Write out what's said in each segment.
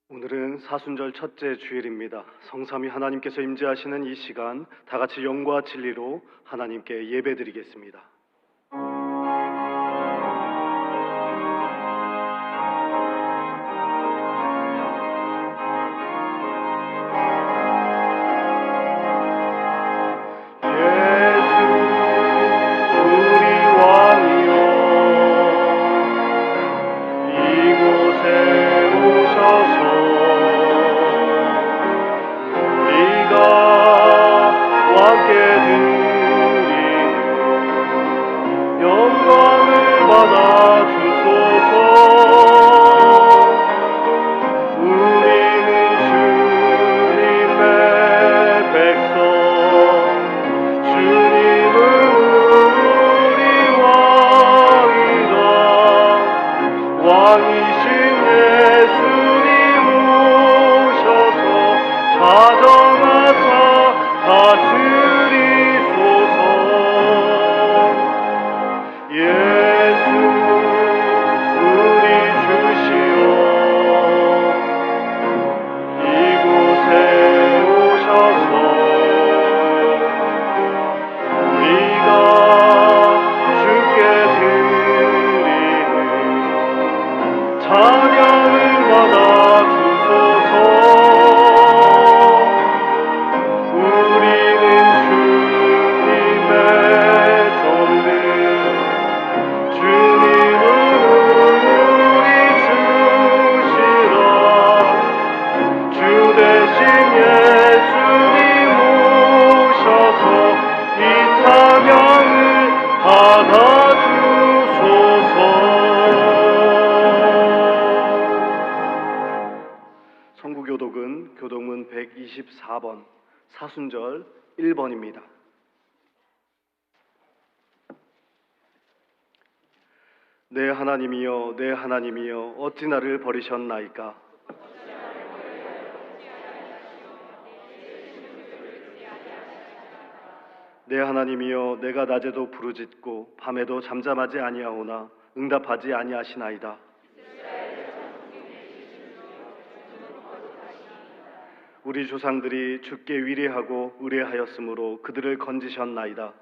오늘은 사순절 첫째 주일입니다. 성삼위 하나님께서 임재하시는 이 시간 다 같이 영과 진리로 하나님께 예배드리겠습니다. 교동문 124번 사순절 1번입니다. 내 하나님이여 내 하나님이여 어찌 나를 버리셨나이까. 내 하나님이여 내가 낮에도 부르짖고 밤에도 잠잠하지 아니하오나 응답하지 아니하시나이다. 우리 조상들이 주께 위례하고 의뢰하였으므로 그들을 건지셨나이다.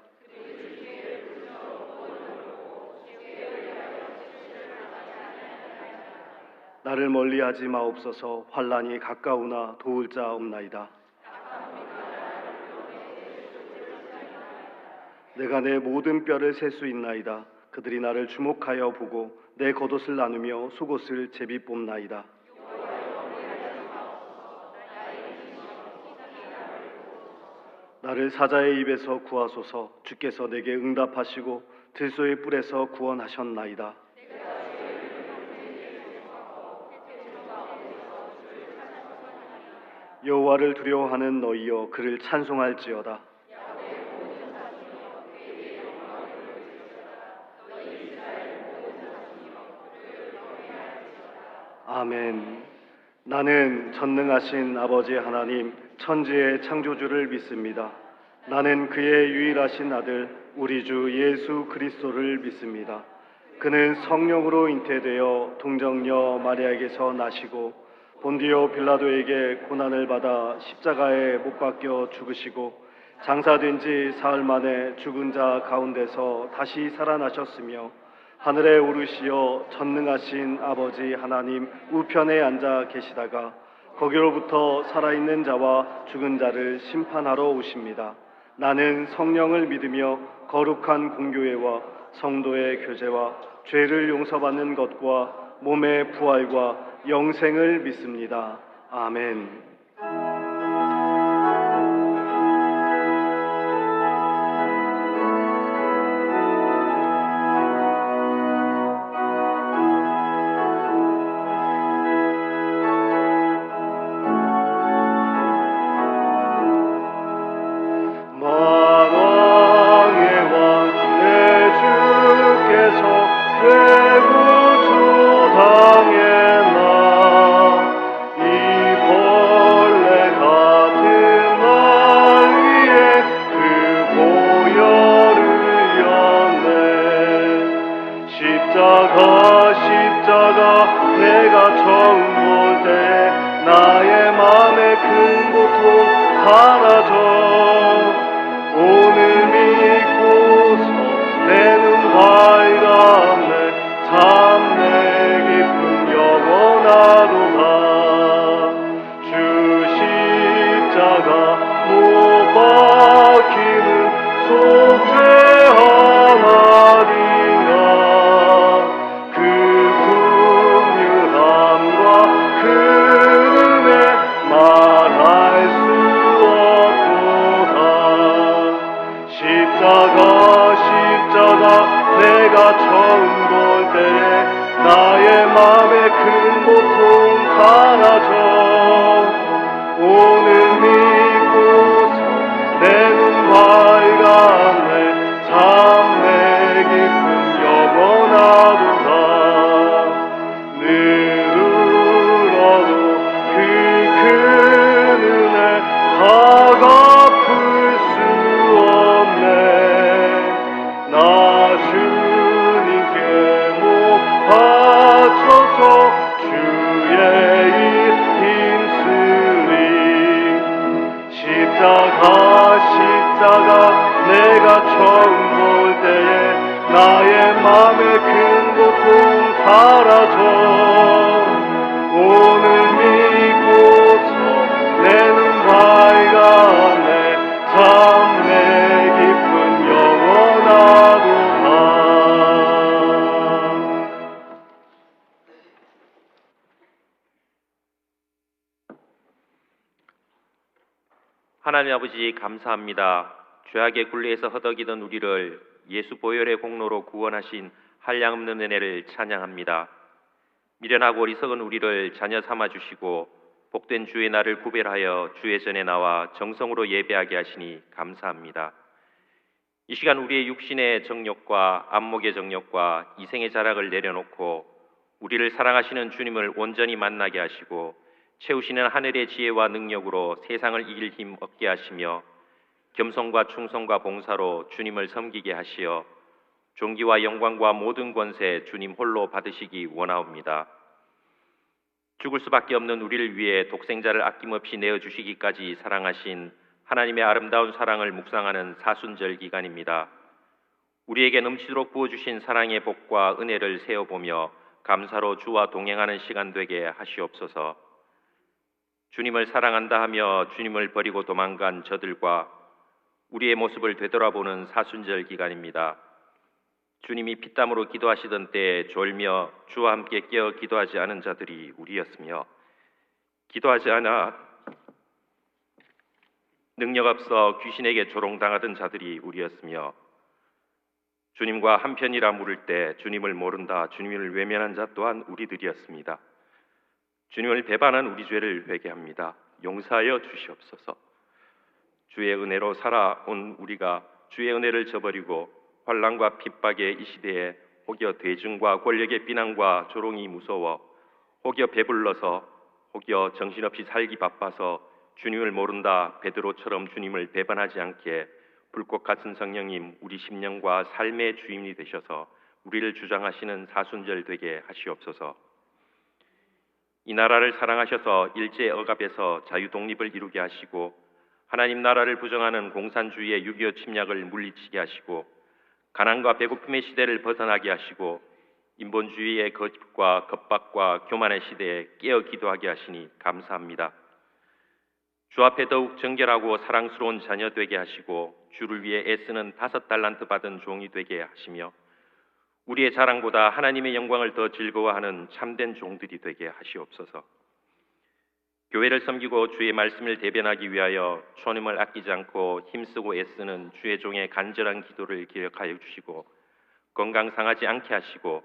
나를 멀리하지 마옵소서. 환난이 가까우나 도울 자 없나이다. 내가 내 모든 뼈를 셀 수 있나이다. 그들이 나를 주목하여 보고 내 겉옷을 나누며 속옷을 제비 뽑나이다. 나를 사자의 입에서 구하소서. 주께서 내게 응답하시고 들소의 뿔에서 구원하셨나이다. 여호와를 두려워하는 너희여 그를 찬송할지어다. 아멘. 나는 전능하신 아버지 하나님 천지의 창조주를 믿습니다. 나는 그의 유일하신 아들 우리 주 예수 그리스도를 믿습니다. 그는 성령으로 잉태되어 동정녀 마리아에게서 나시고 본디오 빌라도에게 고난을 받아 십자가에 못 박혀 죽으시고 장사된 지 사흘 만에 죽은 자 가운데서 다시 살아나셨으며 하늘에 오르시어 전능하신 아버지 하나님 우편에 앉아 계시다가 거기로부터 살아있는 자와 죽은 자를 심판하러 오십니다. 나는 성령을 믿으며 거룩한 공교회와 성도의 교제와 죄를 용서받는 것과 몸의 부활과 영생을 믿습니다. 아멘. 내 구주 당했나 이 사라져 오늘 믿고서 내 눈 밝았네 참내 기쁨 영원하도다 주 십자가 못 박히는 속죄 하나님과 그 긍휼함과 그 은혜 말할 수 없도다 십자가 내가 처음 볼 때에 나의 맘에 큰 고통 사라져 오늘 믿고서 내 눈 밝았네 참내 기쁨 영원하도다 늘으로도 그 큰 은혜 다 갚을 수 없네 나 주님께 못 바쳐서 주의 일 힘쓰리 십자가 내가 처음 볼 때에 나의 맘에 큰 고통 사라져 오늘 믿고서 내 눈 밝았네 참내 기쁨 영원하도다 하나님 아버지 감사합니다. 죄악의 굴레에서 허덕이던 우리를 예수 보혈의 공로로 구원하신 한량없는 은혜를 찬양합니다. 미련하고 어리석은 우리를 자녀 삼아 주시고 복된 주의 날을 구별하여 주의 전에 나와 정성으로 예배하게 하시니 감사합니다. 이 시간 우리의 육신의 정욕과 안목의 정욕과 이생의 자락을 내려놓고 우리를 사랑하시는 주님을 온전히 만나게 하시고 채우시는 하늘의 지혜와 능력으로 세상을 이길 힘 얻게 하시며 겸손과 충성과 봉사로 주님을 섬기게 하시어 존귀와 영광과 모든 권세 주님 홀로 받으시기 원하옵니다. 죽을 수밖에 없는 우리를 위해 독생자를 아낌없이 내어주시기까지 사랑하신 하나님의 아름다운 사랑을 묵상하는 사순절 기간입니다. 우리에게 넘치도록 부어주신 사랑의 복과 은혜를 세어보며 감사로 주와 동행하는 시간 되게 하시옵소서. 주님을 사랑한다 하며 주님을 버리고 도망간 저들과 우리의 모습을 되돌아보는 사순절 기간입니다. 주님이 피땀으로 기도하시던 때에 졸며 주와 함께 깨어 기도하지 않은 자들이 우리였으며 기도하지 않아 능력 없어 귀신에게 조롱당하던 자들이 우리였으며 주님과 한편이라 물을 때 주님을 모른다 주님을 외면한 자 또한 우리들이었습니다. 주님을 배반한 우리 죄를 회개합니다. 용서하여 주시옵소서. 주의 은혜로 살아온 우리가 주의 은혜를 저버리고 환난과 핍박의 이 시대에 혹여 대중과 권력의 비난과 조롱이 무서워 혹여 배불러서 혹여 정신없이 살기 바빠서 주님을 모른다 베드로처럼 주님을 배반하지 않게 불꽃 같은 성령님 우리 심령과 삶의 주인이 되셔서 우리를 주장하시는 사순절 되게 하시옵소서. 이 나라를 사랑하셔서 일제 억압에서 자유 독립을 이루게 하시고 하나님 나라를 부정하는 공산주의의 6.25 침략을 물리치게 하시고 가난과 배고픔의 시대를 벗어나게 하시고 인본주의의 거짓과 겁박과 교만의 시대에 깨어 기도하게 하시니 감사합니다. 주 앞에 더욱 정결하고 사랑스러운 자녀 되게 하시고 주를 위해 애쓰는 5달란트 받은 종이 되게 하시며 우리의 자랑보다 하나님의 영광을 더 즐거워하는 참된 종들이 되게 하시옵소서. 교회를 섬기고 주의 말씀을 대변하기 위하여 초님을 아끼지 않고 힘쓰고 애쓰는 주의 종의 간절한 기도를 기억하여 주시고 건강 상하지 않게 하시고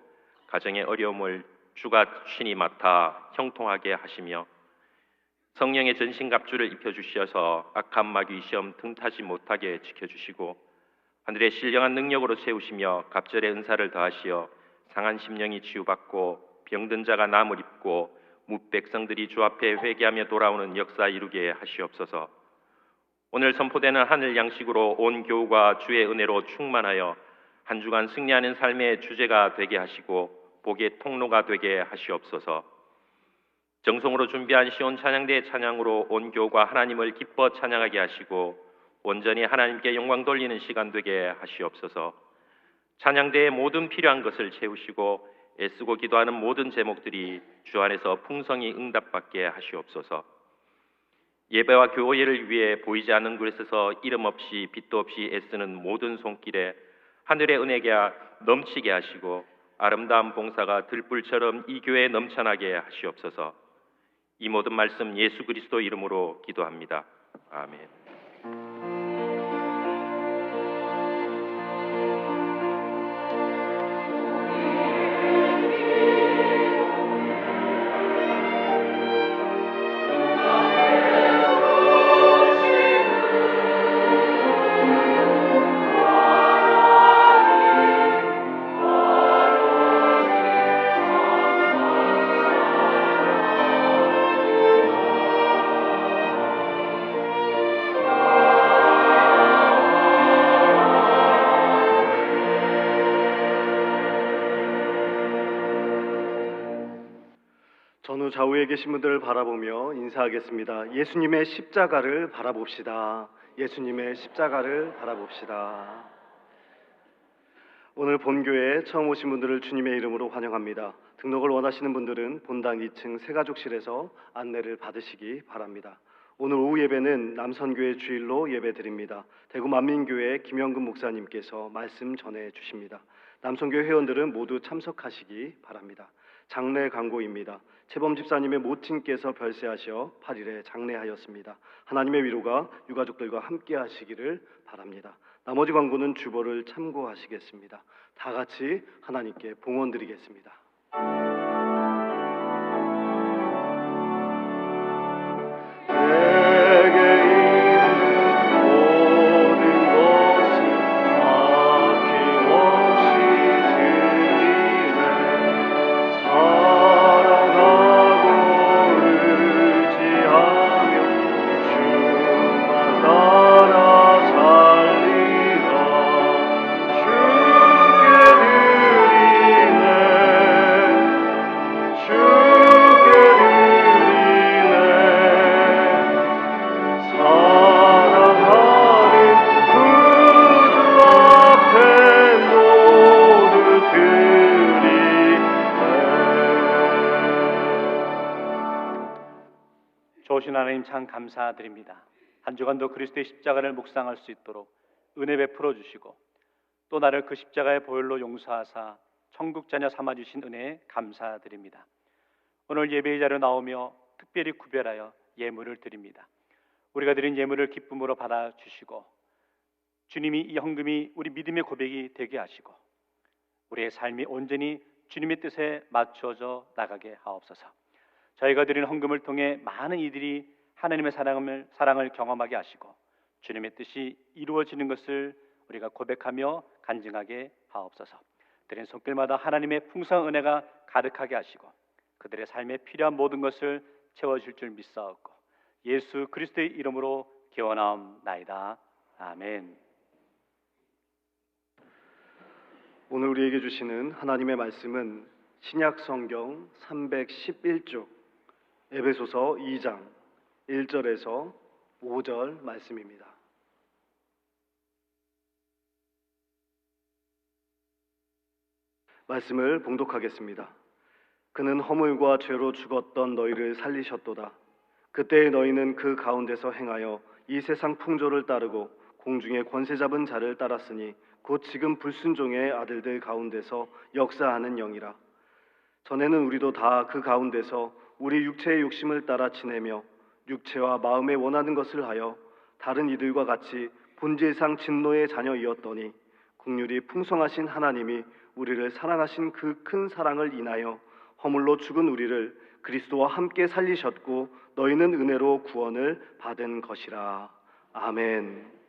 가정의 어려움을 주가 친히 맡아 형통하게 하시며 성령의 전신갑주를 입혀주셔서 악한 마귀 시험 틈타지 못하게 지켜주시고 하늘의 신령한 능력으로 세우시며 갑절의 은사를 더하시어 상한 심령이 치유받고 병든 자가 나음을 입고 무백성들이 주 앞에 회개하며 돌아오는 역사 이루게 하시옵소서. 오늘 선포되는 하늘 양식으로 온 교우가 주의 은혜로 충만하여 한 주간 승리하는 삶의 주제가 되게 하시고 복의 통로가 되게 하시옵소서. 정성으로 준비한 시온 찬양대의 찬양으로 온 교우가 하나님을 기뻐 찬양하게 하시고 온전히 하나님께 영광 돌리는 시간 되게 하시옵소서. 찬양대의 모든 필요한 것을 채우시고 애쓰고 기도하는 모든 제목들이 주 안에서 풍성히 응답받게 하시옵소서. 예배와 교회를 위해 보이지 않는 곳에서 이름 없이 빛도 없이 애쓰는 모든 손길에 하늘의 은혜가 넘치게 하시고 아름다운 봉사가 들불처럼 이 교회에 넘쳐나게 하시옵소서. 이 모든 말씀 예수 그리스도 이름으로 기도합니다. 아멘. 전후 좌우에 계신 분들을 바라보며 인사하겠습니다. 예수님의 십자가를 바라봅시다. 예수님의 십자가를 바라봅시다. 오늘 본교회에 처음 오신 분들을 주님의 이름으로 환영합니다. 등록을 원하시는 분들은 본당 2층 새가족실에서 안내를 받으시기 바랍니다. 오늘 오후 예배는 남선교회 주일로 예배드립니다. 대구 만민교회 김영근 목사님께서 말씀 전해 주십니다. 남선교회 회원들은 모두 참석하시기 바랍니다. 장례 광고입니다. 최범 집사님의 모친께서 별세하셔 8일에 장례하였습니다. 하나님의 위로가 유가족들과 함께 하시기를 바랍니다. 나머지 광고는 주보를 참고하시겠습니다. 다 같이 하나님께 봉헌 드리겠습니다. 좋으신 하나님 참 감사드립니다. 한 주간도 그리스도의 십자가를 묵상할 수 있도록 은혜 베풀어 주시고 또 나를 그 십자가의 보혈로 용서하사 천국 자녀 삼아 주신 은혜에 감사드립니다. 오늘 예배의 자리로 나오며 특별히 구별하여 예물을 드립니다. 우리가 드린 예물을 기쁨으로 받아 주시고 주님이 이 헌금이 우리 믿음의 고백이 되게 하시고 우리의 삶이 온전히 주님의 뜻에 맞춰져 나가게 하옵소서. 저희가 드린 헌금을 통해 많은 이들이 하나님의 사랑을 경험하게 하시고 주님의 뜻이 이루어지는 것을 우리가 고백하며 간증하게 하옵소서. 드린 손길마다 하나님의 풍성한 은혜가 가득하게 하시고 그들의 삶에 필요한 모든 것을 채워줄 줄 믿사옵고 예수 그리스도의 이름으로 기원하옵나이다. 아멘. 오늘 우리에게 주시는 하나님의 말씀은 신약 성경 311쪽 에베소서 2장 1절에서 5절 말씀입니다. 말씀을 봉독하겠습니다. 그는 허물과 죄로 죽었던 너희를 살리셨도다. 그때의 너희는 그 가운데서 행하여 이 세상 풍조를 따르고 공중의 권세 잡은 자를 따랐으니 곧 지금 불순종의 아들들 가운데서 역사하는 영이라. 전에는 우리도 다 그 가운데서 우리 육체의 욕심을 따라 지내며 육체와 마음에 원하는 것을 하여 다른 이들과 같이 본질상 진노의 자녀이었더니 긍휼이 풍성하신 하나님이 우리를 사랑하신 그 큰 사랑을 인하여 허물로 죽은 우리를 그리스도와 함께 살리셨고 너희는 은혜로 구원을 받은 것이라. 아멘.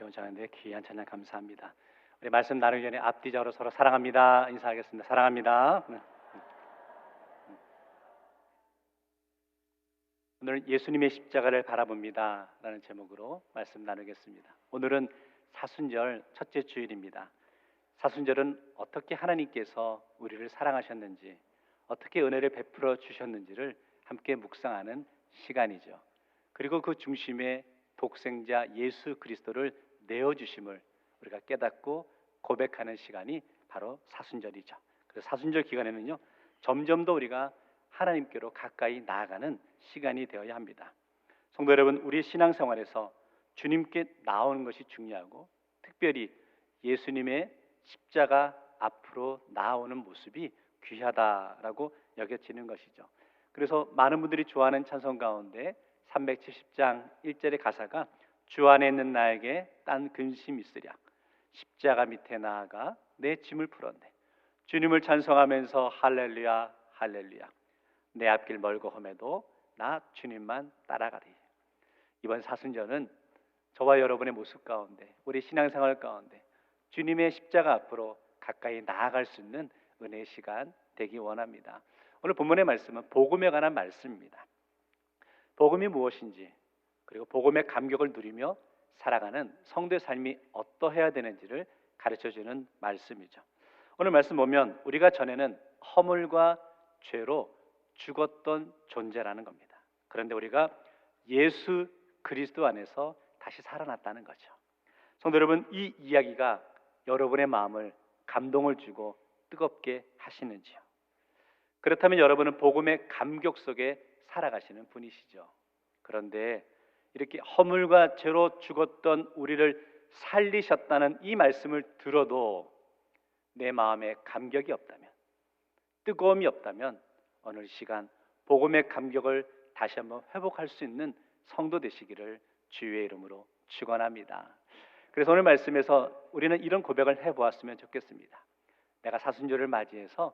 시원찮은데 귀한 찬양 감사합니다. 우리 말씀 나누기 전에 앞뒤적으로 서로 사랑합니다 인사하겠습니다. 사랑합니다. 오늘 예수님의 십자가를 바라봅니다 라는 제목으로 말씀 나누겠습니다. 오늘은 사순절 첫째 주일입니다. 사순절은 어떻게 하나님께서 우리를 사랑하셨는지, 어떻게 은혜를 베풀어 주셨는지를 함께 묵상하는 시간이죠. 그리고 그 중심에 독생자 예수 그리스도를 내어주심을 우리가 깨닫고 고백하는 시간이 바로 사순절이죠. 그래서 사순절 기간에는요, 점점 더 우리가 하나님께로 가까이 나아가는 시간이 되어야 합니다. 성도 여러분, 우리 신앙생활에서 주님께 나오는 것이 중요하고, 특별히 예수님의 십자가 앞으로 나오는 모습이 귀하다라고 여겨지는 것이죠. 그래서 많은 분들이 좋아하는 찬송 가운데 370장 1절의 가사가 주 안에 있는 나에게 딴 근심이 있으랴. 십자가 밑에 나아가 내 짐을 풀었네. 주님을 찬송하면서 할렐루야 할렐루야. 내 앞길 멀고 험해도 나 주님만 따라가리. 이번 사순절은 저와 여러분의 모습 가운데, 우리 신앙생활 가운데 주님의 십자가 앞으로 가까이 나아갈 수 있는 은혜의 시간 되기 원합니다. 오늘 본문의 말씀은 복음에 관한 말씀입니다. 복음이 무엇인지, 그리고 복음의 감격을 누리며 살아가는 성도의 삶이 어떠해야 되는지를 가르쳐주는 말씀이죠. 오늘 말씀 보면 우리가 전에는 허물과 죄로 죽었던 존재라는 겁니다. 그런데 우리가 예수 그리스도 안에서 다시 살아났다는 거죠. 성도 여러분, 이 이야기가 여러분의 마음을 감동을 주고 뜨겁게 하시는지요? 그렇다면 여러분은 복음의 감격 속에 살아가시는 분이시죠. 그런데 이렇게 허물과 죄로 죽었던 우리를 살리셨다는 이 말씀을 들어도 내 마음에 감격이 없다면, 뜨거움이 없다면 오늘 시간 복음의 감격을 다시 한번 회복할 수 있는 성도 되시기를 주의 이름으로 축원합니다. 그래서 오늘 말씀에서 우리는 이런 고백을 해보았으면 좋겠습니다. 내가 사순절을 맞이해서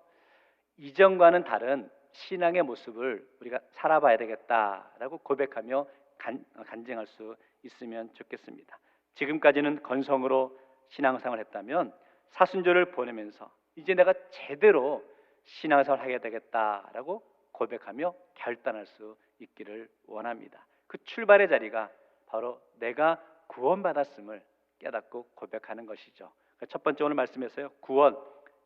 이전과는 다른 신앙의 모습을 우리가 살아봐야 되겠다라고 고백하며 간증할 수 있으면 좋겠습니다. 지금까지는 건성으로 신앙생활을 했다면 사순절을 보내면서 이제 내가 제대로 신앙생활을 하게 되겠다라고 고백하며 결단할 수 있기를 원합니다. 그 출발의 자리가 바로 내가 구원받았음을 깨닫고 고백하는 것이죠. 첫 번째 오늘 말씀에서요, 구원,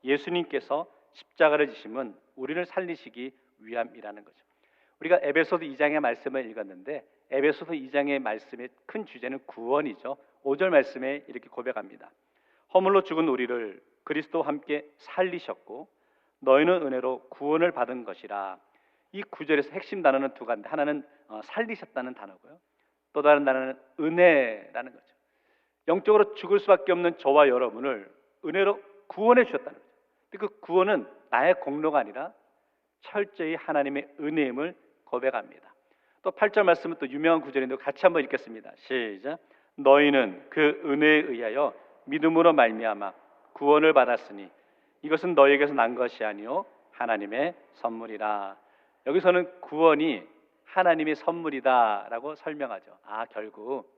예수님께서 십자가를 지심은 우리를 살리시기 위함이라는 거죠. 우리가 에베소서 2장의 말씀을 읽었는데 에베소서 2장의 말씀의 큰 주제는 구원이죠. 5절 말씀에 이렇게 고백합니다. 허물로 죽은 우리를 그리스도와 함께 살리셨고 너희는 은혜로 구원을 받은 것이라. 이 구절에서 핵심 단어는 두 가지인데 하나는 살리셨다는 단어고요. 또 다른 단어는 은혜라는 거죠. 영적으로 죽을 수밖에 없는 저와 여러분을 은혜로 구원해 주셨다는 거죠. 그 구원은 나의 공로가 아니라 철저히 하나님의 은혜임을 고백합니다. 또 8절 말씀은 또 유명한 구절인데 같이 한번 읽겠습니다. 시작. 너희는 그 은혜에 의하여 믿음으로 말미암아 구원을 받았으니 이것은 너희에게서 난 것이 아니요 하나님의 선물이라. 여기서는 구원이 하나님의 선물이다라고 설명하죠. 결국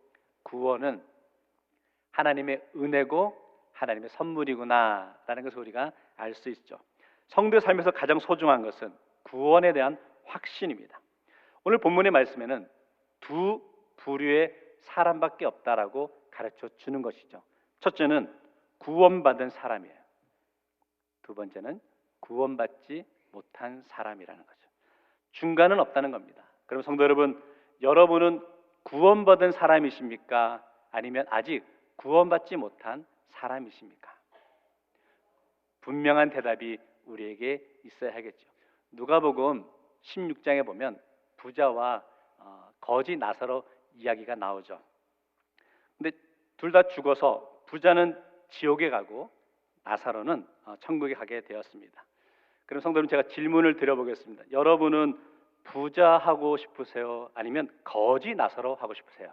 구원은 하나님의 은혜고 하나님의 선물이구나라는 것을 우리가 알 수 있죠. 성도의 삶에서 가장 소중한 것은 구원에 대한 확신입니다. 오늘 본문의 말씀에는 두 부류의 사람밖에 없다라고 가르쳐 주는 것이죠. 첫째는 구원받은 사람이에요. 두 번째는 구원받지 못한 사람이라는 거죠. 중간은 없다는 겁니다. 그럼 성도 여러분, 여러분은 구원받은 사람이십니까? 아니면 아직 구원받지 못한 사람이십니까? 분명한 대답이 우리에게 있어야 하겠죠. 누가복음 16장에 보면 부자와 거지 나사로 이야기가 나오죠. 근데 둘 다 죽어서 부자는 지옥에 가고 나사로는 천국에 가게 되었습니다. 그럼 성도 여러분, 제가 질문을 드려보겠습니다. 여러분은 부자 하고 싶으세요? 아니면 거지 나사로 하고 싶으세요?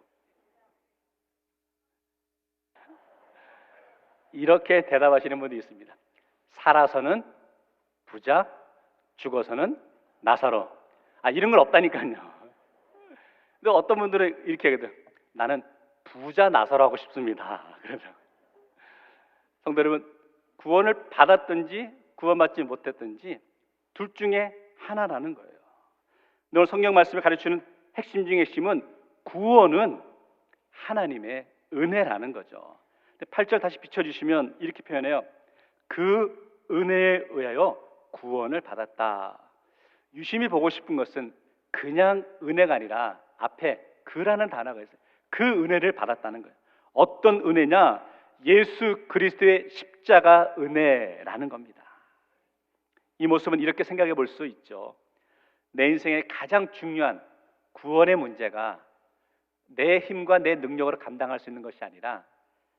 이렇게 대답하시는 분도 있습니다. 살아서는 부자, 죽어서는 나사로. 이런 건 없다니까요. 근데 어떤 분들은 이렇게 하거든요. 나는 부자 나사로 하고 싶습니다. 그래서 성도 여러분, 구원을 받았든지 구원받지 못했든지 둘 중에 하나라는 거예요. 오늘 성경 말씀을 가르치는 핵심 중의 핵심은 구원은 하나님의 은혜라는 거죠. 8절 다시 비춰주시면 이렇게 표현해요. 그 은혜에 의하여 구원을 받았다. 유심히 보고 싶은 것은 그냥 은혜가 아니라 앞에 그라는 단어가 있어요. 그 은혜를 받았다는 거예요. 어떤 은혜냐? 예수 그리스도의 십자가 은혜라는 겁니다. 이 모습은 이렇게 생각해 볼 수 있죠. 내 인생의 가장 중요한 구원의 문제가 내 힘과 내 능력으로 감당할 수 있는 것이 아니라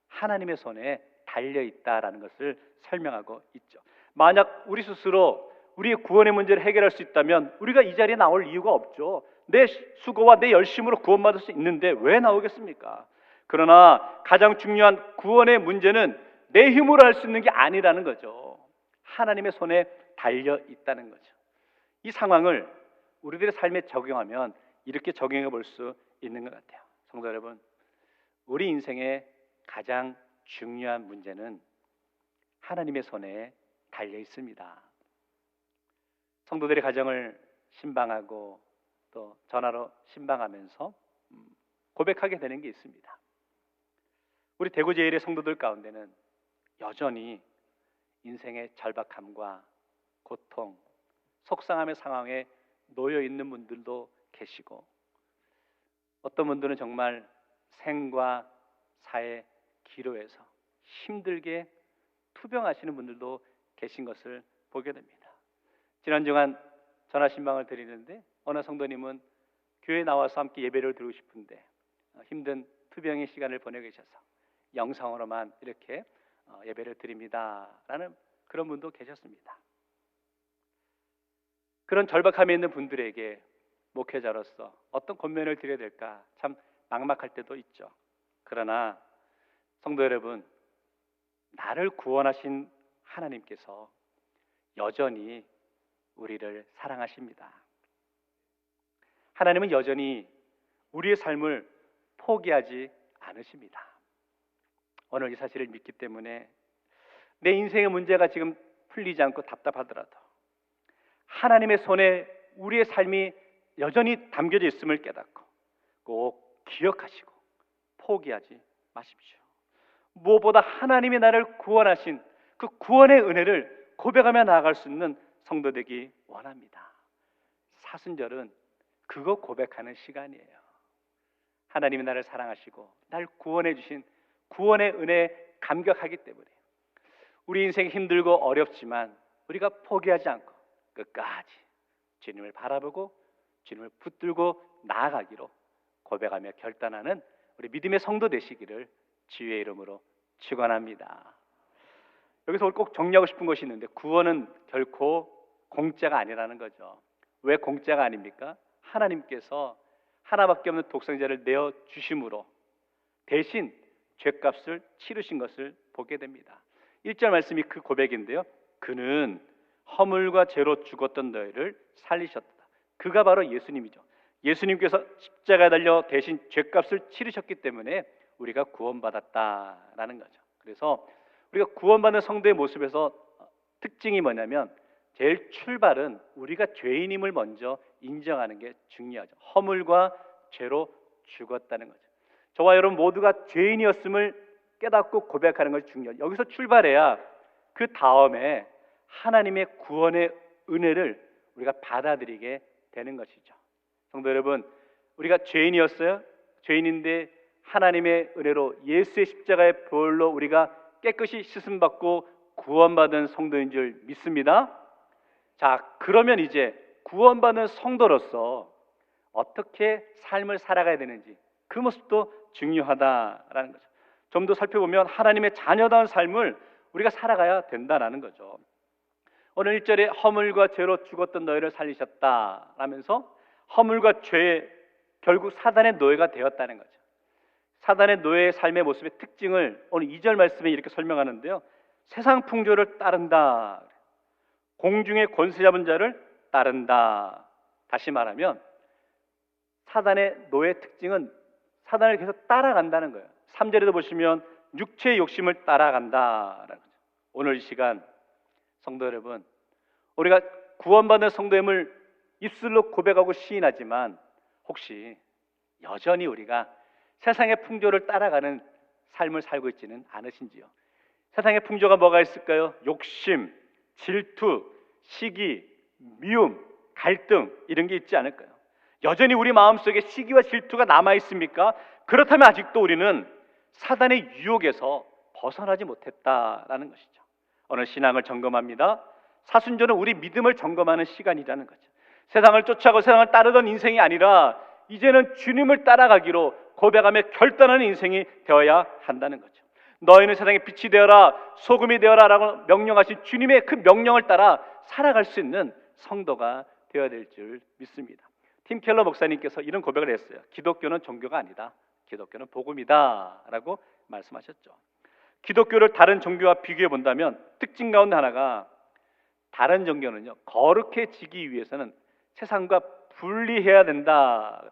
하나님의 손에 달려있다라는 것을 설명하고 있죠. 만약 우리 스스로 우리의 구원의 문제를 해결할 수 있다면 우리가 이 자리에 나올 이유가 없죠. 내 수고와 내 열심으로 구원받을 수 있는데 왜 나오겠습니까? 그러나 가장 중요한 구원의 문제는 내 힘으로 할 수 있는 게 아니라는 거죠. 하나님의 손에 달려 있다는 거죠. 이 상황을 우리들의 삶에 적용하면 이렇게 적용해 볼 수 있는 것 같아요. 성도 여러분, 우리 인생의 가장 중요한 문제는 하나님의 손에 달려 있습니다. 성도들의 가정을 신방하고 또 전화로 신방하면서 고백하게 되는 게 있습니다. 우리 대구제일의 성도들 가운데는 여전히 인생의 절박함과 고통, 속상함의 상황에 놓여 있는 분들도 계시고, 어떤 분들은 정말 생과 사의 기로에서 힘들게 투병하시는 분들도 계신 것을 보게 됩니다. 지난 주간 전화 신방을 드리는데 어느 성도님은 교회에 나와서 함께 예배를 드리고 싶은데 힘든 투병의 시간을 보내고 계셔서 영상으로만 이렇게 예배를 드립니다라는 그런 분도 계셨습니다. 그런 절박함에 있는 분들에게 목회자로서 어떤 권면을 드려야 될까 참 막막할 때도 있죠. 그러나 성도 여러분, 나를 구원하신 하나님께서 여전히 우리를 사랑하십니다. 하나님은 여전히 우리의 삶을 포기하지 않으십니다. 오늘 이 사실을 믿기 때문에 내 인생의 문제가 지금 풀리지 않고 답답하더라도 하나님의 손에 우리의 삶이 여전히 담겨져 있음을 깨닫고 꼭 기억하시고 포기하지 마십시오. 무엇보다 하나님이 나를 구원하신 그 구원의 은혜를 고백하며 나아갈 수 있는 성도 되기 원합니다. 사순절은 그거 고백하는 시간이에요. 하나님이 나를 사랑하시고 날 구원해 주신 구원의 은혜에 감격하기 때문에 우리 인생이 힘들고 어렵지만 우리가 포기하지 않고 끝까지 주님을 바라보고 주님을 붙들고 나아가기로 고백하며 결단하는 우리 믿음의 성도 되시기를 주의 이름으로 축원합니다. 여기서 오늘 꼭 정리하고 싶은 것이 있는데, 구원은 결코 공짜가 아니라는 거죠. 왜 공짜가 아닙니까? 하나님께서 하나밖에 없는 독생자를 내어 주심으로 대신 죄값을 치르신 것을 보게 됩니다. 1절 말씀이 그 고백인데요. 그는 허물과 죄로 죽었던 너희를 살리셨다. 그가 바로 예수님이죠. 예수님께서 십자가에 달려 대신 죄값을 치르셨기 때문에 우리가 구원받았다라는 거죠. 그래서 우리가 구원받는 성도의 모습에서 특징이 뭐냐면, 제일 출발은 우리가 죄인임을 먼저 인정하는 게 중요하죠. 허물과 죄로 죽었다는 거죠. 저와 여러분 모두가 죄인이었음을 깨닫고 고백하는 것이 중요해요. 여기서 출발해야 그 다음에 하나님의 구원의 은혜를 우리가 받아들이게 되는 것이죠. 성도 여러분, 우리가 죄인이었어요. 죄인인데 하나님의 은혜로 예수의 십자가의 보혈로 우리가 깨끗이 씻음받고 구원받은 성도인 줄 믿습니다. 자, 그러면 이제 구원받은 성도로서 어떻게 삶을 살아가야 되는지 그 모습도 중요하다라는 거죠. 좀 더 살펴보면 하나님의 자녀다운 삶을 우리가 살아가야 된다라는 거죠. 오늘 1절에 허물과 죄로 죽었던 너희를 살리셨다 라면서 허물과 죄, 결국 사단의 노예가 되었다는 거죠. 사단의 노예의 삶의 모습의 특징을 오늘 2절 말씀에 이렇게 설명하는데요. 세상 풍조를 따른다, 공중의 권세 잡은 자를 따른다. 다시 말하면 사단의 노예의 특징은 사단을 계속 따라간다는 거예요. 3절에도 보시면 육체의 욕심을 따라간다라는 거죠. 오늘 이 시간 성도 여러분, 우리가 구원받은 성도임을 입술로 고백하고 시인하지만 혹시 여전히 우리가 세상의 풍조를 따라가는 삶을 살고 있지는 않으신지요? 세상의 풍조가 뭐가 있을까요? 욕심, 질투, 시기, 미움, 갈등, 이런 게 있지 않을까요? 여전히 우리 마음속에 시기와 질투가 남아 있습니까? 그렇다면 아직도 우리는 사단의 유혹에서 벗어나지 못했다라는 것이죠. 오늘 신앙을 점검합니다. 사순절은 우리 믿음을 점검하는 시간이라는 거죠. 세상을 쫓아가고 세상을 따르던 인생이 아니라 이제는 주님을 따라가기로 고백하며 결단하는 인생이 되어야 한다는 거죠. 너희는 세상의 빛이 되어라, 소금이 되어라 라고 명령하신 주님의 그 명령을 따라 살아갈 수 있는 성도가 되어야 될 줄 믿습니다. 팀 켈러 목사님께서 이런 고백을 했어요. 기독교는 종교가 아니다, 기독교는 복음이다라고 말씀하셨죠. 기독교를 다른 종교와 비교해 본다면 특징 가운데 하나가 다른 종교는요 거룩해지기 위해서는 세상과 분리해야 된다.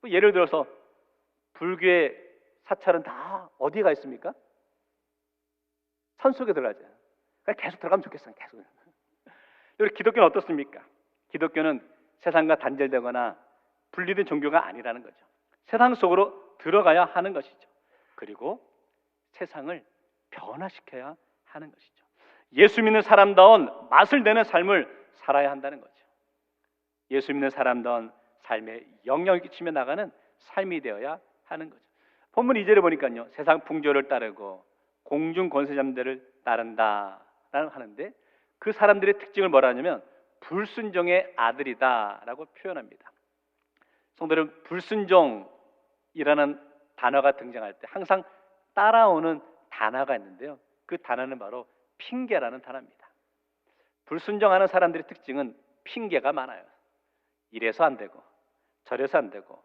예를 들어서 불교의 사찰은 다 어디에 있습니까? 산속에 들어가죠. 그러니까 계속 들어가면 좋겠어요. 계속. 그리고 기독교는 어떻습니까? 기독교는 세상과 단절되거나 분리된 종교가 아니라는 거죠. 세상 속으로 들어가야 하는 것이죠. 그리고 세상을 변화시켜야 하는 것이죠. 예수 믿는 사람다운 맛을 내는 삶을 살아야 한다는 거죠. 예수 믿는 사람다운 삶에 영향을 끼치며 나가는 삶이 되어야 하는 거죠. 본문 2절에 보니까요, 세상 풍조를 따르고 공중 권세자들을 따른다라고 하는데 그 사람들의 특징을 뭐라 하냐면 불순종의 아들이다라고 표현합니다. 성도들은 불순종이라는 단어가 등장할 때 항상 따라오는 단어가 있는데요. 그 단어는 바로 핑계라는 단어입니다. 불순종하는 사람들의 특징은 핑계가 많아요. 이래서 안 되고 저래서 안 되고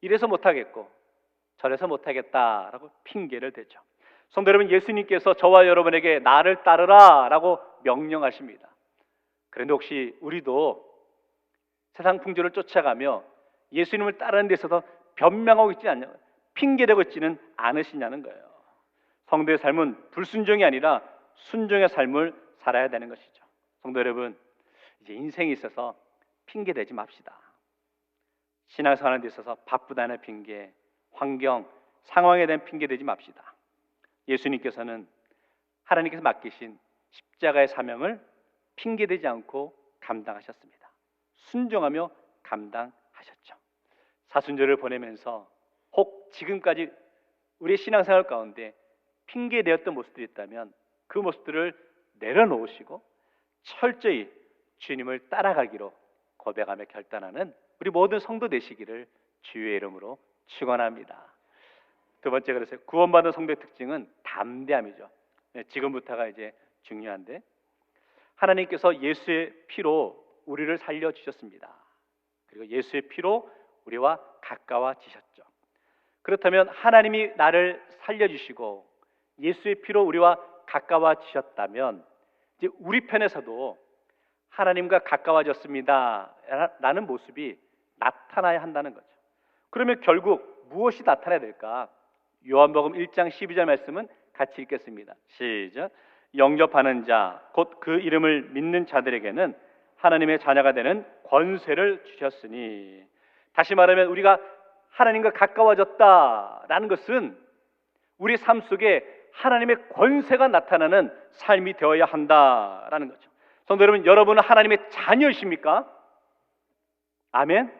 이래서 못하겠고 저래서 못하겠다라고 핑계를 대죠. 성도 여러분, 예수님께서 저와 여러분에게 나를 따르라 라고 명령하십니다. 그런데 혹시 우리도 세상 풍조를 쫓아가며 예수님을 따르는 데 있어서 변명하고 있지 않냐, 핑계대고 있지는 않으시냐는 거예요. 성도의 삶은 불순종이 아니라 순종의 삶을 살아야 되는 것이죠. 성도 여러분, 이제 인생에 있어서 핑계대지 맙시다. 신앙생활하는 데 있어서 바쁘다는 핑계, 환경, 상황에 대한 핑계대지 맙시다. 예수님께서는 하나님께서 맡기신 십자가의 사명을 핑계대지 않고 감당하셨습니다. 순종하며 감당하셨죠. 사순절을 보내면서 혹 지금까지 우리의 신앙생활 가운데 핑계되었던 모습들이 있다면 그 모습들을 내려놓으시고 철저히 주님을 따라가기로 고백하며 결단하는 우리 모든 성도 되시기를 주의 이름으로 축원합니다. 두 번째, 그래서 구원받은 성도의 특징은 담대함이죠. 지금부터가 이제 중요한데, 하나님께서 예수의 피로 우리를 살려주셨습니다. 그리고 예수의 피로 우리와 가까워지셨죠. 그렇다면 하나님이 나를 살려주시고 예수의 피로 우리와 가까워지셨다면 이제 우리 편에서도 하나님과 가까워졌습니다 라는 모습이 나타나야 한다는 거죠. 그러면 결국 무엇이 나타나야 될까? 요한복음 1장 12절 말씀은 같이 읽겠습니다. 시작. 영접하는 자, 곧 그 이름을 믿는 자들에게는 하나님의 자녀가 되는 권세를 주셨으니, 다시 말하면 우리가 하나님과 가까워졌다라는 것은 우리 삶 속에 하나님의 권세가 나타나는 삶이 되어야 한다라는 거죠. 성도 여러분, 여러분은 하나님의 자녀이십니까? 아멘.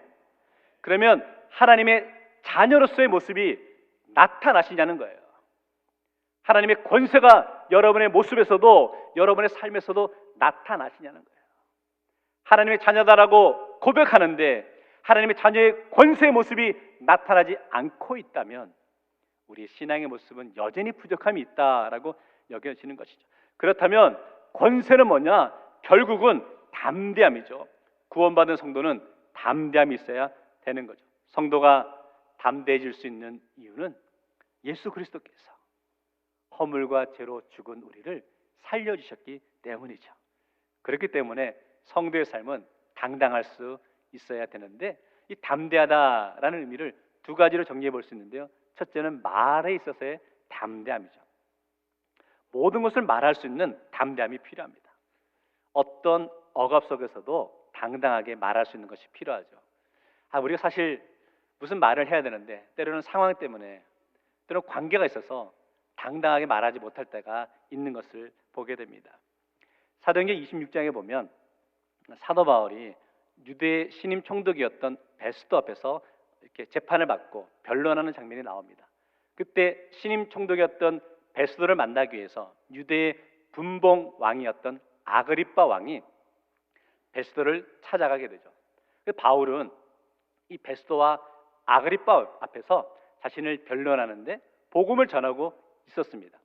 그러면 하나님의 자녀로서의 모습이 나타나시냐는 거예요. 하나님의 권세가 여러분의 모습에서도 여러분의 삶에서도 나타나시냐는 거예요. 하나님의 자녀다라고 고백하는데 하나님의 자녀의 권세의 모습이 나타나지 않고 있다면 우리 신앙의 모습은 여전히 부족함이 있다라고 여겨지는 것이죠. 그렇다면 권세는 뭐냐? 결국은 담대함이죠. 구원받은 성도는 담대함이 있어야 되는 거죠. 성도가 담대해질 수 있는 이유는 예수 그리스도께서 허물과 죄로 죽은 우리를 살려주셨기 때문이죠. 그렇기 때문에 성도의 삶은 당당할 수 있어야 되는데, 이 담대하다라는 의미를 두 가지로 정리해 볼 수 있는데요. 첫째는 말에 있어서의 담대함이죠. 모든 것을 말할 수 있는 담대함이 필요합니다. 어떤 억압 속에서도 당당하게 말할 수 있는 것이 필요하죠. 우리가 사실 무슨 말을 해야 되는데 때로는 상황 때문에, 때로는 관계가 있어서 당당하게 말하지 못할 때가 있는 것을 보게 됩니다. 사도행전 26장에 보면 사도 바울이 유대 신임 총독이었던 베스도 앞에서 이렇게 재판을 받고 변론하는 장면이 나옵니다. 그때 신임 총독이었던 베스도를 만나기 위해서 유대의 분봉 왕이었던 아그리빠 왕이 베스도를 찾아가게 되죠. 바울은 이 베스도와 아그리빠 앞에서 자신을 변론하는데 복음을 전하고 있었습니다.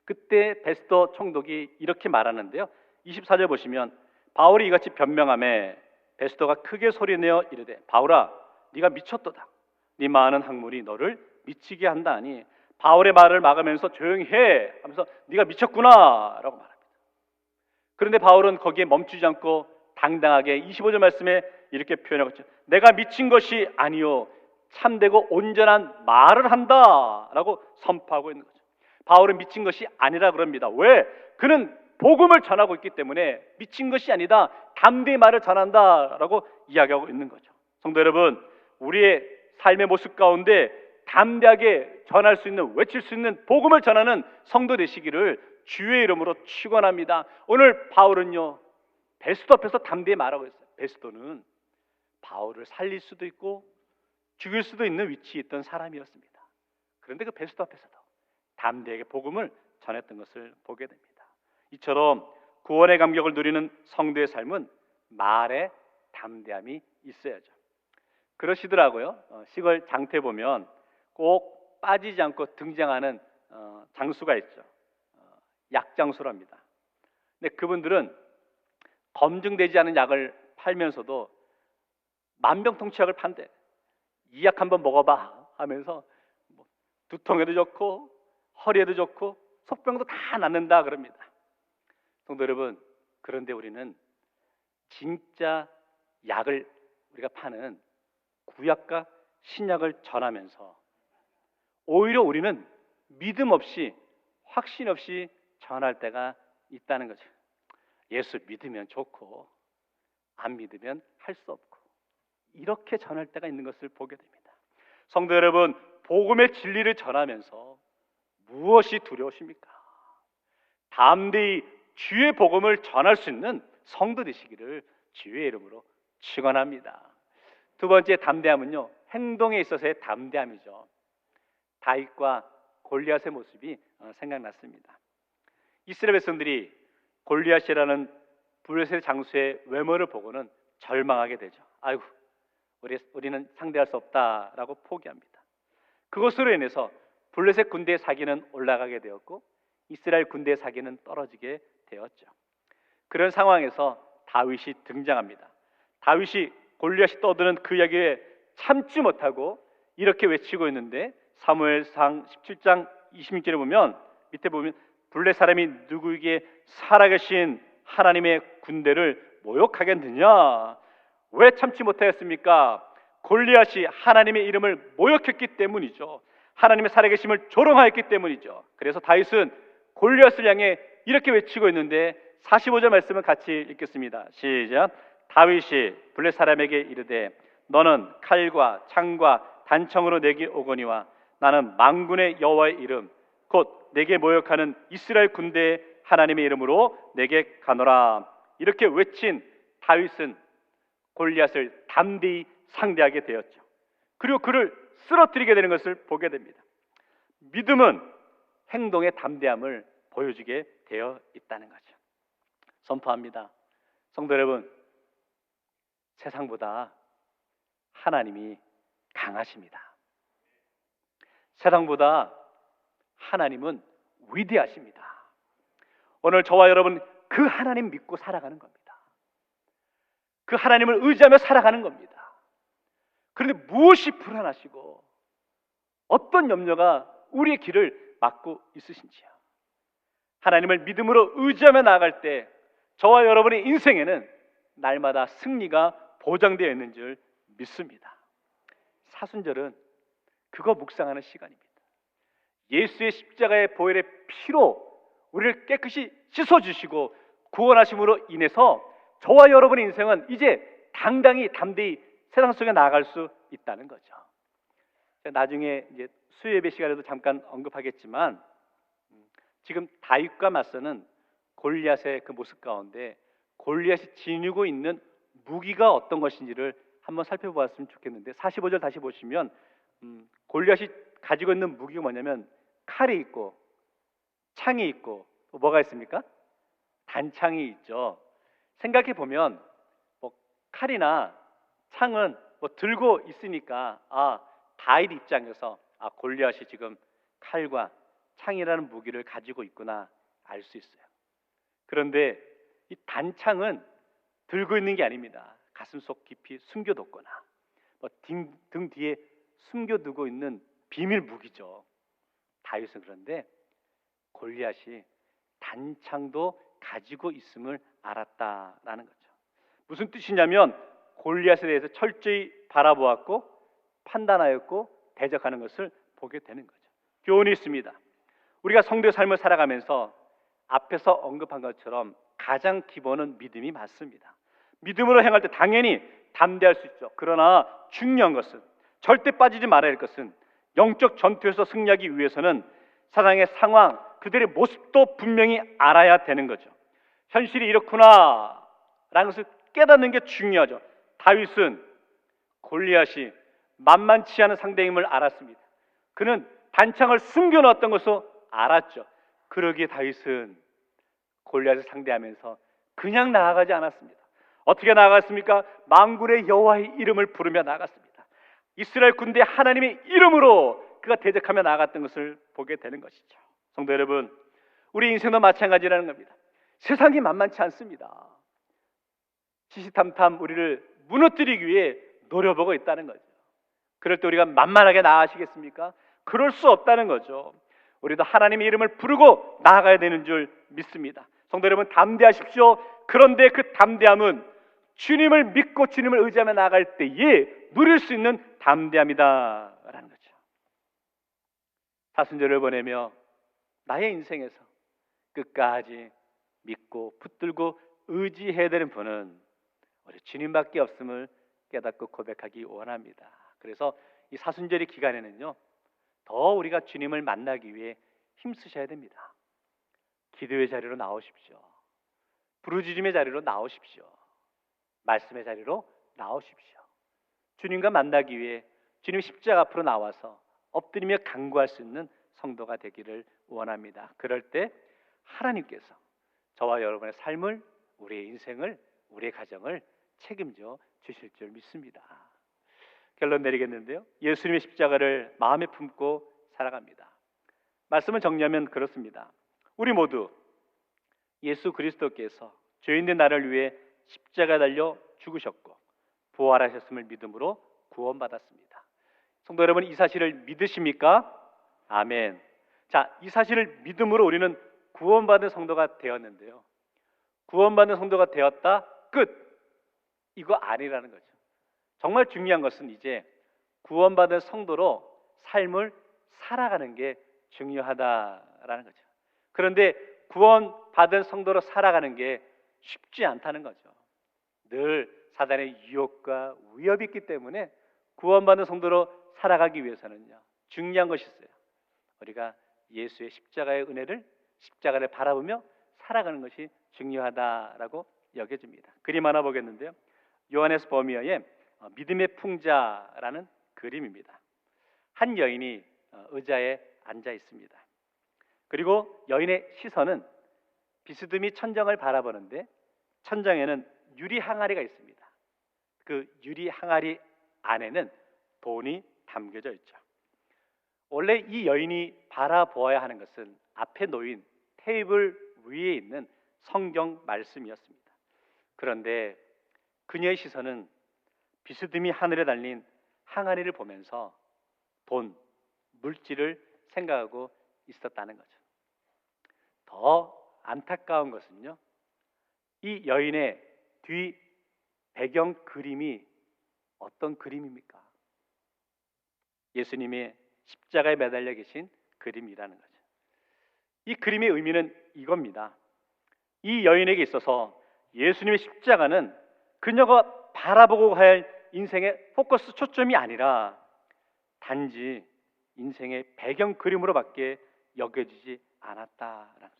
그때 베스도 총독이 이렇게 말하는데요. 24절 보시면 바울이 이같이 변명하매 베스도가 크게 소리내어 이르되, 바울아, 네가 미쳤도다. 네 많은 학문이 너를 미치게 한다니. 바울의 말을 막으면서 조용히 해 하면서 네가 미쳤구나 라고 말합니다. 그런데 바울은 거기에 멈추지 않고 당당하게 25절 말씀에 이렇게 표현하고 있죠. 내가 미친 것이 아니요 참되고 온전한 말을 한다 라고 선포하고 있는 거죠. 바울은 미친 것이 아니라 그럽니다. 왜? 그는 복음을 전하고 있기 때문에 미친 것이 아니다, 담대히 말을 전한다 라고 이야기하고 있는 거죠. 성도 여러분, 우리의 삶의 모습 가운데 담대하게 전할 수 있는, 외칠 수 있는 복음을 전하는 성도 되시기를 주의 이름으로 축원합니다. 오늘 바울은요, 베스도 앞에서 담대히 말하고 있어요. 베스도는 바울을 살릴 수도 있고 죽일 수도 있는 위치에 있던 사람이었습니다. 그런데 그 베스도 앞에서도 담대하게 복음을 전했던 것을 보게 됩니다. 이처럼 구원의 감격을 누리는 성도의 삶은 말에 담대함이 있어야죠. 그러시더라고요. 시골 장터에 보면 꼭 빠지지 않고 등장하는 장수가 있죠. 약장수랍니다. 근데 그분들은 검증되지 않은 약을 팔면서도 만병통치약을 판대. 이 약 한번 먹어봐 하면서 두통에도 좋고 허리에도 좋고 속병도 다 낫는다 그럽니다. 성도 여러분, 그런데 우리는 진짜 약을 우리가 파는 구약과 신약을 전하면서 오히려 우리는 믿음 없이, 확신 없이 전할 때가 있다는 거죠. 예수 믿으면 좋고 안 믿으면 할 수 없고, 이렇게 전할 때가 있는 것을 보게 됩니다. 성도 여러분, 복음의 진리를 전하면서 무엇이 두려우십니까? 담대히 주의 복음을 전할 수 있는 성도 되시기를 주의 이름으로 축원합니다. 두 번째 담대함은요, 행동에 있어서의 담대함이죠. 다윗과 골리앗의 모습이 생각났습니다. 이스라엘 백성들이 골리앗이라는 블레셋 장수의 외모를 보고는 절망하게 되죠. 아이고, 우리는 상대할 수 없다라고 포기합니다. 그것으로 인해서 블레셋 군대의 사기는 올라가게 되었고 이스라엘 군대의 사기는 떨어지게 되었죠. 그런 상황에서 다윗이 등장합니다. 다윗이 골리앗이 떠드는 그 이야기에 참지 못하고 이렇게 외치고 있는데, 사무엘상 17장 26절에 보면, 밑에 보면 블레 사람이 누구에게 살아계신 하나님의 군대를 모욕하겠느냐? 왜 참지 못하였습니까? 골리앗이 하나님의 이름을 모욕했기 때문이죠. 하나님의 살아계심을 조롱하였기 때문이죠. 그래서 다윗은 골리앗을 향해 이렇게 외치고 있는데, 45절 말씀을 같이 읽겠습니다. 시작. 다윗이 블레 사람에게 이르되 너는 칼과 창과 단청으로 내게 오거니와 나는 만군의 여호와의 이름 곧 내게 모욕하는 이스라엘 군대의 하나님의 이름으로 내게 가노라. 이렇게 외친 다윗은 골리앗을 담대히 상대하게 되었죠. 그리고 그를 쓰러뜨리게 되는 것을 보게 됩니다. 믿음은 행동의 담대함을 보여주게 되어 있다는 거죠. 선포합니다. 성도 여러분, 세상보다 하나님이 강하십니다. 세상보다 하나님은 위대하십니다. 오늘 저와 여러분 그 하나님 믿고 살아가는 겁니다. 그 하나님을 의지하며 살아가는 겁니다. 그런데 무엇이 불안하시고 어떤 염려가 우리의 길을 막고 있으신지요? 하나님을 믿음으로 의지하며 나아갈 때 저와 여러분의 인생에는 날마다 승리가 보장되어 있는 줄 믿습니다. 사순절은 그거 묵상하는 시간입니다. 예수의 십자가의 보혈의 피로 우리를 깨끗이 씻어주시고 구원하심으로 인해서 저와 여러분의 인생은 이제 당당히 담대히 세상 속에 나아갈 수 있다는 거죠. 나중에 이제 수요예배 시간에도 잠깐 언급하겠지만, 지금 다윗과 맞서는 골리앗의 그 모습 가운데 골리앗이 지니고 있는 무기가 어떤 것인지를 한번 살펴보았으면 좋겠는데, 45절 다시 보시면 골리앗이 가지고 있는 무기가 뭐냐면 칼이 있고 창이 있고 뭐가 있습니까? 단창이 있죠. 생각해 보면 칼이나 창은 들고 있으니까 다윗 입장에서 골리앗이 지금 칼과 창이라는 무기를 가지고 있구나 알 수 있어요. 그런데 이 단창은 들고 있는 게 아닙니다. 가슴속 깊이 숨겨뒀거나 등 뒤에 숨겨두고 있는 비밀 무기죠. 다윗은 그런데 골리앗이 단창도 가지고 있음을 알았다라는 거죠. 무슨 뜻이냐면 골리앗에 대해서 철저히 바라보았고 판단하였고 대적하는 것을 보게 되는 거죠. 교훈이 있습니다. 우리가 성도의 삶을 살아가면서 앞에서 언급한 것처럼 가장 기본은 믿음이 맞습니다. 믿음으로 행할 때 당연히 담대할 수 있죠. 그러나 중요한 것은, 절대 빠지지 말아야 할 것은, 영적 전투에서 승리하기 위해서는 사상의 상황, 그들의 모습도 분명히 알아야 되는 거죠. 현실이 이렇구나 라는 것을 깨닫는 게 중요하죠. 다윗은 골리앗이 만만치 않은 상대임을 알았습니다. 그는 단창을 숨겨놓았던 것을 알았죠. 그러기에 다윗은 골리앗을 상대하면서 그냥 나아가지 않았습니다. 어떻게 나아갔습니까? 만군의 여호와의 이름을 부르며 나아갔습니다. 이스라엘 군대 하나님의 이름으로 그가 대적하며 나아갔던 것을 보게 되는 것이죠. 성도 여러분, 우리 인생도 마찬가지라는 겁니다. 세상이 만만치 않습니다. 시시탐탐 우리를 무너뜨리기 위해 노려보고 있다는 거죠. 그럴 때 우리가 만만하게 나아가시겠습니까? 그럴 수 없다는 거죠. 우리도 하나님의 이름을 부르고 나아가야 되는 줄 믿습니다. 성도 여러분, 담대하십시오. 그런데 그 담대함은 주님을 믿고 주님을 의지하며 나아갈 때에 누릴 수 있는 담대함이다라는 거죠. 사순절을 보내며 나의 인생에서 끝까지 믿고 붙들고 의지해야 되는 분은 우리 주님밖에 없음을 깨닫고 고백하기 원합니다. 그래서 이 사순절의 기간에는요, 더 우리가 주님을 만나기 위해 힘쓰셔야 됩니다. 기도의 자리로 나오십시오. 부르짖음의 자리로 나오십시오. 말씀의 자리로 나오십시오. 주님과 만나기 위해 주님 십자가 앞으로 나와서 엎드리며 간구할 수 있는 성도가 되기를 원합니다. 그럴 때 하나님께서 저와 여러분의 삶을, 우리의 인생을, 우리의 가정을 책임져 주실 줄 믿습니다. 결론 내리겠는데요, 예수님의 십자가를 마음에 품고 살아갑니다. 말씀을 정리하면 그렇습니다. 우리 모두 예수 그리스도께서 죄인된 나를 위해 십자가에 달려 죽으셨고 부활하셨음을 믿음으로 구원받았습니다. 성도 여러분, 이 사실을 믿으십니까? 아멘. 자, 이 사실을 믿음으로 우리는 구원받은 성도가 되었는데요, 구원받은 성도가 되었다, 끝, 이거 아니라는 거죠. 정말 중요한 것은 이제 구원받은 성도로 삶을 살아가는 게 중요하다라는 거죠. 그런데 구원받은 성도로 살아가는 게 쉽지 않다는 거죠. 늘 사단의 유혹과 위협이 있기 때문에 구원받은 성도로 살아가기 위해서는요, 중요한 것이 있어요. 우리가 예수의 십자가의 은혜를, 십자가를 바라보며 살아가는 것이 중요하다라고 여겨집니다. 그림 하나 보겠는데요, 요하네스 버미어의 믿음의 풍자라는 그림입니다. 한 여인이 의자에 앉아 있습니다. 그리고 여인의 시선은 비스듬히 천장을 바라보는데 천장에는 유리 항아리가 있습니다. 그 유리 항아리 안에는 돈이 담겨져 있죠. 원래 이 여인이 바라보아야 하는 것은 앞에 놓인 테이블 위에 있는 성경 말씀이었습니다. 그런데 그녀의 시선은 비스듬히 하늘에 달린 항아리를 보면서 돈, 물질을 생각하고 있었다는 거죠. 더 안타까운 것은요, 이 여인의 뒤 배경 그림이 어떤 그림입니까? 예수님의 십자가에 매달려 계신 그림이라는 거죠. 이 그림의 의미는 이겁니다. 이 여인에게 있어서 예수님의 십자가는 그녀가 바라보고 할 인생의 포커스 초점이 아니라 단지 인생의 배경 그림으로밖에 여겨지지 않았다라는 거죠.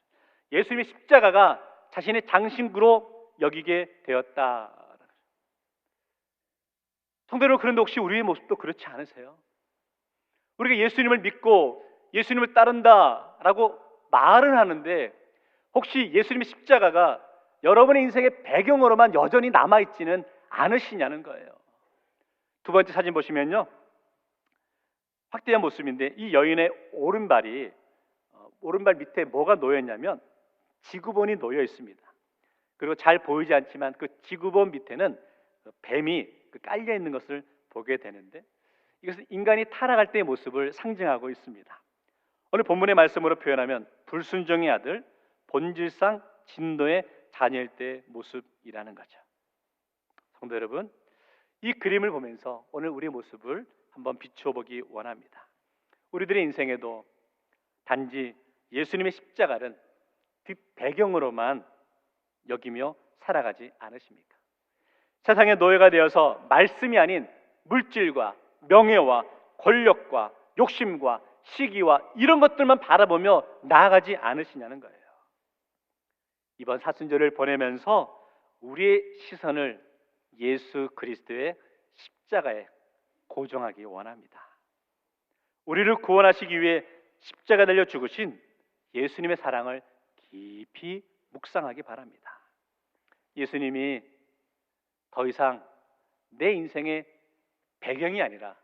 예수님의 십자가가 자신의 장신구로 여기게 되었다라는 거죠. 성도 여러분, 그런데 혹시 우리의 모습도 그렇지 않으세요? 우리가 예수님을 믿고 예수님을 따른다라고 말은 하는데 혹시 예수님의 십자가가 여러분의 인생의 배경으로만 여전히 남아있지는 않으시냐는 거예요. 두 번째 사진 보시면요, 확대한 모습인데 이 여인의 오른발 밑에 뭐가 놓여 있냐면 지구본이 놓여 있습니다. 그리고 잘 보이지 않지만 그 지구본 밑에는 뱀이 깔려 있는 것을 보게 되는데, 이것은 인간이 타락할 때의 모습을 상징하고 있습니다. 오늘 본문의 말씀으로 표현하면 불순종의 아들, 본질상 진노의 자녀일 때의 모습이라는 거죠. 성도 여러분, 이 그림을 보면서 오늘 우리의 모습을 한번 비춰보기 원합니다. 우리들의 인생에도 단지 예수님의 십자가를 뒷배경으로만 여기며 살아가지 않으십니까? 세상의 노예가 되어서 말씀이 아닌 물질과 명예와 권력과 욕심과 시기와 이런 것들만 바라보며 나아가지 않으시냐는 거예요. 이번 사순절을 보내면서 우리의 시선을 예수 그리스도의 십자가에 고정하기 원합니다. 우리를 구원하시기 위해 십자가 달려 죽으신 예수님의 사랑을 깊이 묵상하기 바랍니다. 예수님이 더 이상 내 인생의 배경이 아니라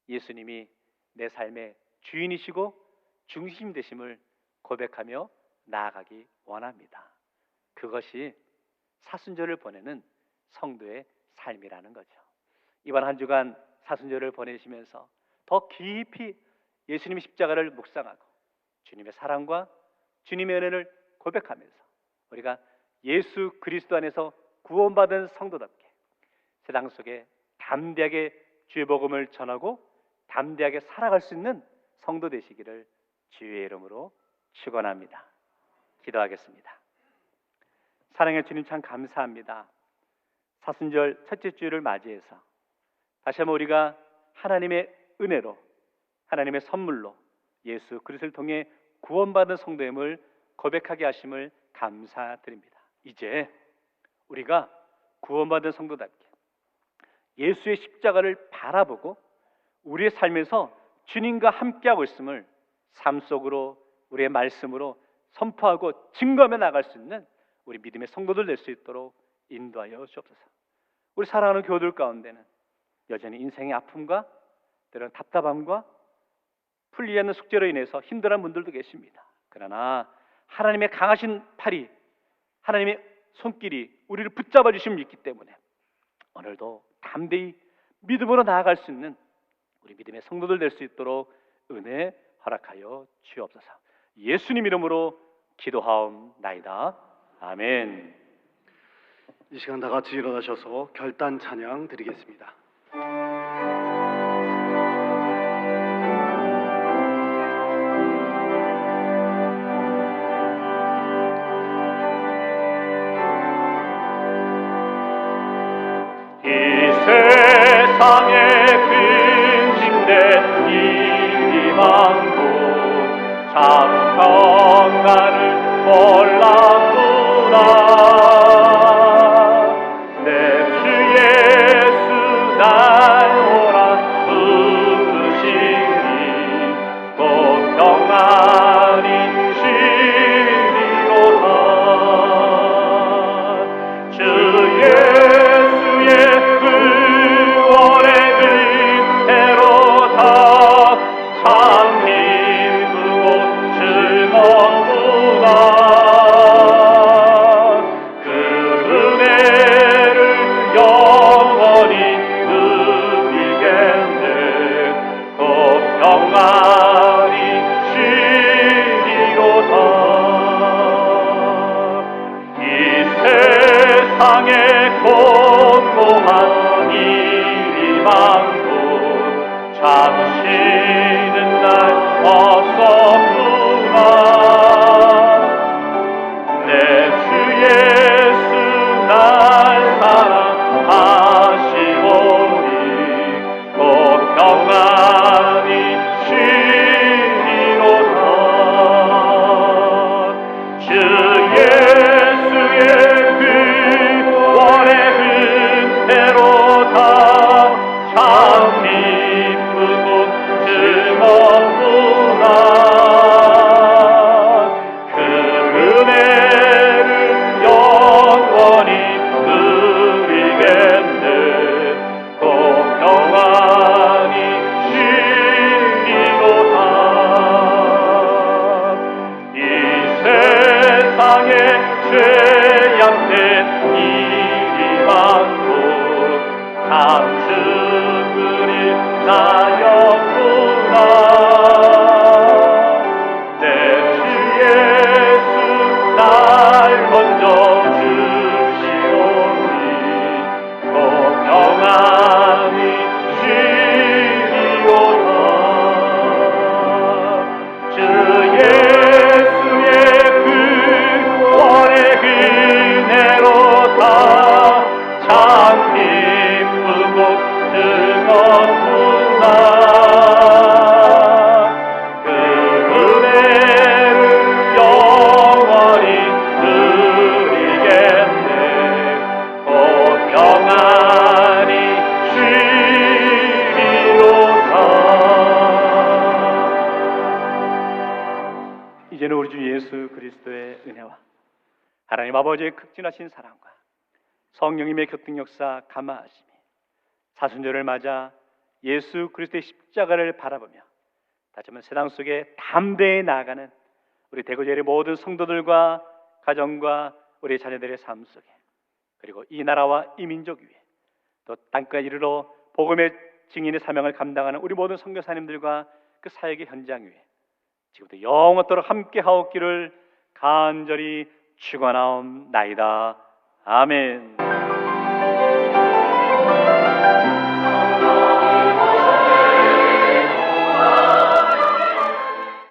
예수님이 내 삶의 주인이시고 중심 되심을 고백하며 나아가기 원합니다. 그것이 사순절을 보내는 성도의 삶이라는 거죠. 이번 한 주간 사순절을 보내시면서 더 깊이 예수님의 십자가를 묵상하고 주님의 사랑과 주님의 은혜를 고백하면서 우리가 예수 그리스도 안에서 구원받은 성도답게 세상 속에 담대하게 주의 복음을 전하고 담대하게 살아갈 수 있는 성도 되시기를 주의 이름으로 축원합니다. 기도하겠습니다. 사랑의 주님, 참 감사합니다. 사순절 첫째 주일을 맞이해서 다시 한번 우리가 하나님의 은혜로, 하나님의 선물로 예수 그리스도를 통해 구원받은 성도임을 고백하게 하심을 감사드립니다. 이제 우리가 구원받은 성도답게 예수의 십자가를 바라보고 우리의 삶에서 주님과 함께하고 있음을 삶 속으로 우리의 말씀으로 선포하고 증거하며 나갈 수 있는 우리 믿음의 성도들 될 수 있도록 인도하여 주옵소서. 우리 사랑하는 교우들 가운데는 여전히 인생의 아픔과 때로는 답답함과 풀리지 않는 숙제로 인해서 힘들어하는 분들도 계십니다. 그러나 하나님의 강하신 팔이, 하나님의 손길이 우리를 붙잡아 주심을 믿기 때문에 오늘도 담대히 믿음으로 나아갈 수 있는 우리 믿음의 성도들 될 수 있도록 은혜 허락하여 주옵소서. 예수님 이름으로 기도하옵나이다. 아멘. 이 시간 다 같이 일어나셔서 결단 찬양 드리겠습니다. 세상에 근심된 일이 많고 참 평안을 몰랐구나. 내 주 예수 날 오라 부르시니 곧 평안이 쉬리로다. 주 예수의 참 기쁘고 즐겁구나. 그 은혜를 영원히 누리겠네. 곧 평안히 쉬리로다. 이 세상에 공고한 일이 많고 참으시는 날 없었구나. 내 주 예수 날 사랑하시오니 곧 평안히 쉬리로다. 주 예수의 구원의 은혜로다. 참 기쁘고 즐겁구나. 그 은혜를 영원히 누리겠네. 곧 평안히 쉬리로다. 이 세상에 죄악된 일이 많고 참 죽으리 나였구나. 내 주 예수 날 건져 주시오니 또 평안히 쉬리오다. 주 예수의 구원의 은혜로다. 참 기쁘고 즐겁구나. 그 은혜를 영원히 누리겠네. 또 평안히 쉬리로다. 이제는 우리 주 예수 그리스도의 은혜와 하나님 아버지의 극진하신 사랑과 성령님의 교통 역사 감화하심이 사순절을 맞아 예수 그리스도의 십자가를 바라보며 다시 한번 세상 속에 담대히 나아가는 우리 대구제일의 모든 성도들과 가정과 우리 자녀들의 삶 속에, 그리고 이 나라와 이 민족 위에 또 땅까지 이르러 복음의 증인의 사명을 감당하는 우리 모든 선교사님들과 그 사역의 현장 위에 지금부터 영원토록 함께 하옵기를 간절히 축원하옵나이다. 아멘.